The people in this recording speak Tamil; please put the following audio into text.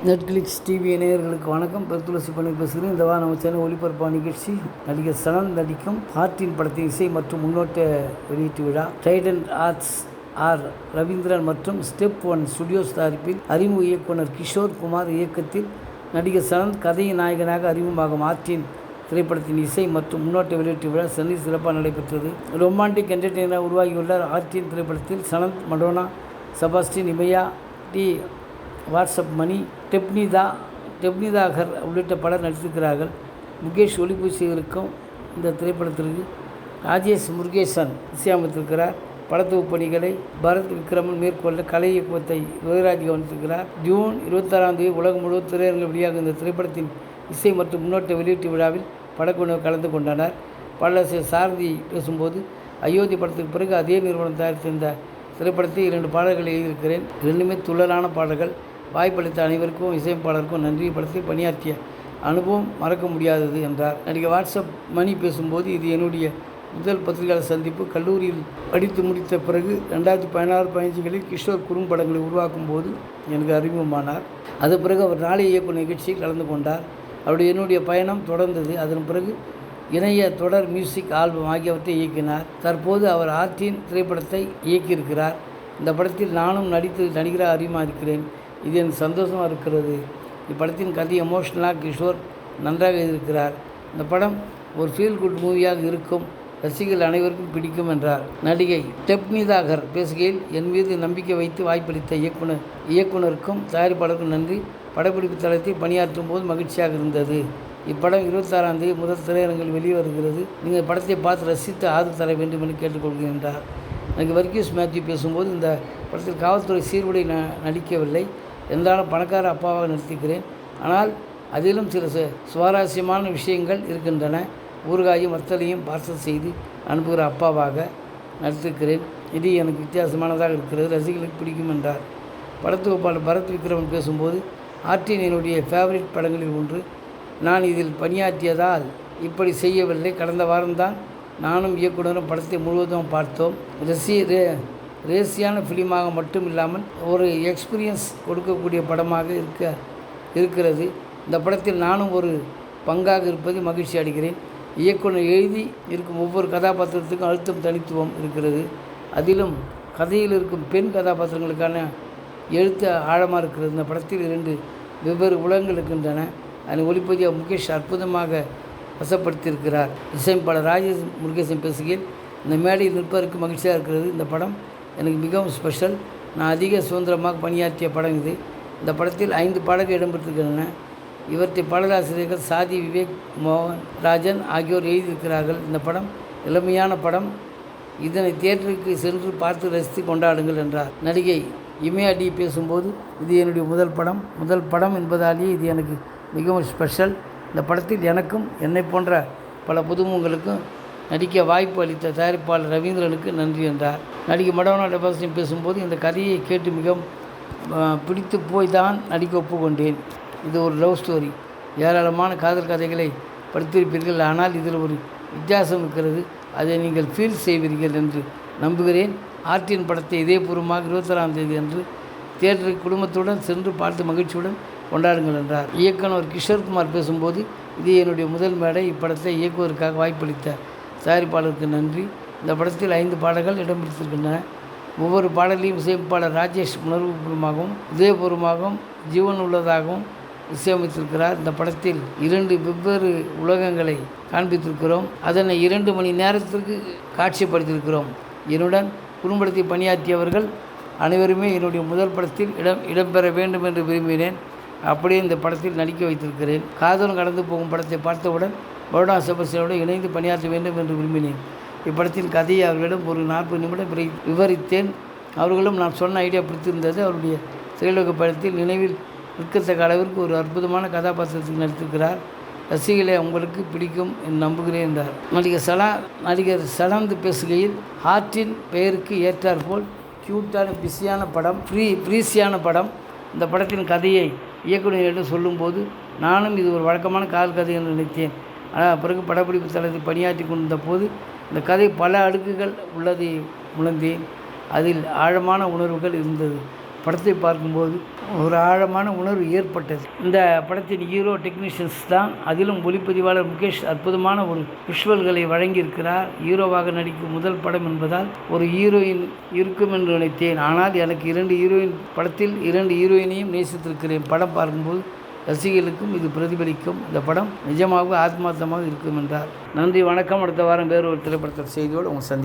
நெட்ஃப்ளிக்ஸ் டிவி நேயர்களுக்கு வணக்கம். பெருத்துளசி பண்ணி பேசுகிறேன். இந்த வாரம் நம்ம சேனல் ஒளிபரப்பான நிகழ்ச்சி நடிகர் சனந்த் நடிக்கும் ஹார்ட்டின் படத்தின் இசை மற்றும் முன்னோட்ட வெளியீட்டு விழா. ட்ரைடன்ட் ஆர்ட்ஸ் ஆர் ரவீந்திரன் மற்றும் ஸ்டெப் ஒன் ஸ்டுடியோஸ் தயாரிப்பில் அறிமுக இயக்குனர் கிஷோர் குமார் இயக்கத்தில் நடிகர் சனந்த் கதையின் நாயகனாக அறிமுகமாகும் ஹார்ட்டின் திரைப்படத்தின் இசை மற்றும் முன்னோட்ட வெளியீட்டு விழா சென்னையில் சிறப்பாக நடைபெற்றது. ரொமான்டிக் என்டர்டெய்னராக உருவாகியுள்ள ஹார்ட்டின் திரைப்படத்தில் சனந்த், மடோனா, செபாஸ்டின், இமையா, டி வாட்ஸ்அப் மணி, டெப்னிதாகர் உள்ளிட்ட பலர் நடித்திருக்கிறார்கள். முகேஷ் ஒளிப்பூசி இருக்கும் இந்த திரைப்படத்திற்கு ராஜேஷ் முருகேசன் இசையமைத்திருக்கிறார். படத்தொகுப்பு பணிகளை பரத் விக்ரமன் மேற்கொள்ள கலை இயக்கத்தை யுவராஜ் கவனித்திருக்கிறார். ஜூன் 26 உலகம் முழுவதும் திரையரங்கில் வெளியாகும் இந்த திரைப்படத்தின் இசை மற்றும் முன்னோட்ட வெளியீட்டு விழாவில் படக்குழுவினர் கலந்து கொண்டனர். பாடலாசிரியர் சாரதி பேசும்போது, அயோத்தி படத்துக்கு பிறகு அதே நிறுவனம் தயாரித்த இந்த திரைப்படத்தை 2 பாடல்களை எழுதியிருக்கிறேன். 2மே துள்ளலான பாடல்கள். வாய்ப்பளித்த அனைவருக்கும் இசையமைப்பாளருக்கும் நன்றி. படத்தில் பணியாற்றிய அனுபவம் மறக்க முடியாதது என்றார். நடிகர் வாட்ஸ்அப் மணி பேசும்போது, இது என்னுடைய முதல் பத்திரிகையாளர் சந்திப்பு. கல்லூரியில் படித்து முடித்த பிறகு 2016-15களில் கிஷோர் குறும்படங்களை உருவாக்கும் போது எனக்கு அறிமுகமானார். அதன் பிறகு அவர் நாளை இயக்கும் நிகழ்ச்சியில் கலந்து கொண்டார். அவருடைய என்னுடைய பயணம் தொடர்ந்தது. அதன் பிறகு இணைய தொடர், மியூசிக் ஆல்பம் ஆகியவற்றை இயக்கினார். தற்போது அவர் ஹார்ட்டின் திரைப்படத்தை இயக்கியிருக்கிறார். இந்த படத்தில் நானும் நடிகராக அறிமுகமாக இருக்கிறேன். இது எனக்கு சந்தோஷமாக இருக்கிறது. இப்படத்தின் கதை எமோஷ்னலாக கிஷோர் நன்றாக எழுதியிருக்கிறார். இந்த படம் ஒரு ஃபீல் குட் மூவியாக இருக்கும். ரசிகர்கள் அனைவருக்கும் பிடிக்கும் என்றார். நடிகை டெப்னிதாகர் பேசுகையில், என் மீது நம்பிக்கை வைத்து வாய்ப்பளித்த இயக்குனருக்கும் தயாரிப்பாளருக்கும் நன்றி. படப்பிடிப்பு தளத்தில் பணியாற்றும் போது மகிழ்ச்சியாக இருந்தது. இப்படம் 26 முதல் திரையரங்கில் வெளிவருகிறது. நீங்கள் படத்தை பார்த்து ரசித்து ஆதரவு தர வேண்டும் என்று கேட்டுக்கொள்கிறேன் என்றார். எனக்கு வர்கீஸ் மேத்யூ பேசும்போது, இந்த படத்தில் காவல்துறை சீருடை நடிக்கவில்லை. என்றாலும் பணக்கார அப்பாவாக நடித்திருக்கிறேன். ஆனால் அதிலும் சில சுவாரஸ்யமான விஷயங்கள் இருக்கின்றன. ஊறுகாயும் வத்தலையும் பார்சல் செய்து அனுப்புகிற அப்பாவாக நடித்திருக்கிறேன். இது எனக்கு வித்தியாசமானதாக இருக்கிறது. ரசிகர்களுக்கு பிடிக்கும் என்றார். படத்தொகுப்பாளர் பரத் விக்ரமன் பேசும்போது, ஹார்ட்டின் என்னுடைய ஃபேவரட் படங்களில் ஒன்று. நான் இதில் பணியாற்றியதால் இப்படி செய்யவில்லை. கடந்த வாரம்தான் நானும் இயக்குனரும் படத்தை முழுவதும் பார்த்தோம். ரேசியான ஃபிலிமாக மட்டும் இல்லாமல் ஒரு எக்ஸ்பீரியன்ஸ் கொடுக்கக்கூடிய படமாக இருக்கிறது. இந்த படத்தில் நானும் ஒரு பங்காக இருப்பது மகிழ்ச்சி அடைகிறேன். இயக்குனர் எழுதி இருக்கும் ஒவ்வொரு கதாபாத்திரத்துக்கும் அழுத்தம், தனித்துவம் இருக்கிறது. அதிலும் கதையில் இருக்கும் பெண் கதாபாத்திரங்களுக்கான எழுத்து ஆழமாக இருக்கிறது. இந்த படத்தில் 2 வெவ்வேறு உலகங்கள் இருக்கின்றன. அதனை ஒளிப்பதிவாக முகேஷ் அற்புதமாக வசப்படுத்தியிருக்கிறார். இசையமைப்பாளர் ராஜேஷ் முருகேசன் பேசுகையில், இந்த மேடையில் நிற்பதற்கு மகிழ்ச்சியாக இருக்கிறது. இந்த படம் எனக்கு மிகவும் ஸ்பெஷல். நான் அதிக சுதந்திரமாக பணியாற்றிய படம் இது. இந்த படத்தில் 5 பாடல்கள் இடம்பெற்றிருக்கின்றன. இவற்றை பாடலாசிரியர்கள் சாதி, விவேக், மோகன் ராஜன் ஆகியோர் எழுதியிருக்கிறார்கள். இந்த படம் இளமையான படம். இதனை தியேட்டருக்கு சென்று பார்த்து ரசித்து கொண்டாடுங்கள் என்றார். நடிகை இமையா டி பேசும்போது, இது என்னுடைய முதல் படம் என்பதாலேயே இது எனக்கு மிகவும் ஸ்பெஷல். இந்த படத்தில் எனக்கும் என்னை போன்ற பல புதுமுகங்களுக்கும் நடிக்க வாய்ப்பு அளித்த தயாரிப்பாளர் ரவீந்திரனுக்கு நன்றி என்றார். நடிகை மடோனா டெபாஸ்டின் பேசும்போது, இந்த கதையை கேட்டு மிகவும் பிடித்து போய் தான் நடிக்க ஒப்புக்கொண்டேன். இது ஒரு லவ் ஸ்டோரி. ஏராளமான காதல் கதைகளை படித்திருப்பீர்கள். ஆனால் இதில் ஒரு வித்தியாசம் இருக்கிறது. அதை நீங்கள் ஃபீல் செய்வீர்கள் என்று நம்புகிறேன். ஹார்ட்டின் படத்தை இதயபூர்வமாக 26 அன்று தியேட்டருக்கு குடும்பத்துடன் சென்று பார்த்து மகிழ்ச்சியுடன் கொண்டாடுங்கள் என்றார். இயக்குனர் கிஷோர் குமார் பேசும்போது, இது என்னுடைய முதல் மேடை. இப்படத்தை இயக்குவதற்காக வாய்ப்பளித்த தயாரிப்பாளருக்கு நன்றி. இந்த படத்தில் 5 பாடல்கள் இடம்பெற்றிருக்கின்றன. ஒவ்வொரு பாடலையும் இசையமைப்பாளர் ராஜேஷ் உணர்வுபூர்வமாகவும் இதயபூர்வமாகவும் ஜீவன் உள்ளதாகவும் இசையமைத்திருக்கிறார். இந்த படத்தில் 2 வெவ்வேறு உலகங்களை காண்பித்திருக்கிறோம். அதனை 2 மணி நேரத்திற்கு காட்சிப்படுத்தியிருக்கிறோம். என்னுடன் குறும்படத்தில் பணியாற்றியவர்கள் அனைவருமே என்னுடைய முதல் படத்தில் இடம்பெற வேண்டும் என்று விரும்பினேன். அப்படியே இந்த படத்தில் நடிக்க வைத்திருக்கிறேன். காதலும் கடந்து போகும் படத்தை பார்த்தவுடன் மடோனா, செபாஸ்டியனோடு இணைந்து பணியாற்ற வேண்டும் என்று விரும்பினேன். இப்படத்தின் கதையை அவர்களிடம் ஒரு 40 நிமிடம் விவரித்தேன். அவர்களும் நான் சொன்ன ஐடியா பிடித்திருந்தது. அவருடைய திரையுலக பயணத்தில் நினைவில் நிற்கத்தக்க அளவிற்கு ஒரு அற்புதமான கதாபாத்திரத்தில் நடித்திருக்கிறார். ரசிகர்களை உங்களுக்கு பிடிக்கும் என்று நம்புகிறேன் என்றார். நடிகர் சனந்த் பேசுகையில், ஹார்ட்டின் பெயருக்கு ஏற்றாற்போல் க்யூட்டான பிஸியான படம், ஃப்ரீஸியான படம். இந்த படத்தின் கதையை இயக்குநரிடம் சொல்லும்போது, நானும் இது ஒரு வழக்கமான காதல் கதை என்று நினைத்தேன். ஆனால் பிறகு படப்பிடிப்பு தளத்தில் பணியாற்றி கொண்டிருந்த போது இந்த கதை பல அடுக்குகள் உள்ளதை உணர்ந்தேன். அதில் ஆழமான உணர்வுகள் இருந்தது. படத்தை பார்க்கும்போது ஒரு ஆழமான உணர்வு ஏற்பட்டது. இந்த படத்தின் ஹீரோ டெக்னீஷியன்ஸ் தான். அதிலும் ஒளிப்பதிவாளர் முகேஷ் அற்புதமான ஒரு விஷுவல்களை வழங்கியிருக்கிறார். ஹீரோவாக நடிக்கும் முதல் படம் என்பதால் ஒரு ஹீரோயின் இருக்கும் என்று நினைத்தேன். ஆனால் எனக்கு 2 ஹீரோயின் படத்தில் 2 ஹீரோயினையும் நேசித்திருக்கிறேன். படம் பார்க்கும்போது ரசிகர்களுக்கும் இது பிரதிபலிக்கும். இந்த படம் நிஜமாக ஆத்மார்த்தமாக இருக்கும் என்றார். நன்றி, வணக்கம். அடுத்த வாரம் வேறு ஒரு திரைப்படத்தில் செய்தியோடு உங்கள் சந்தி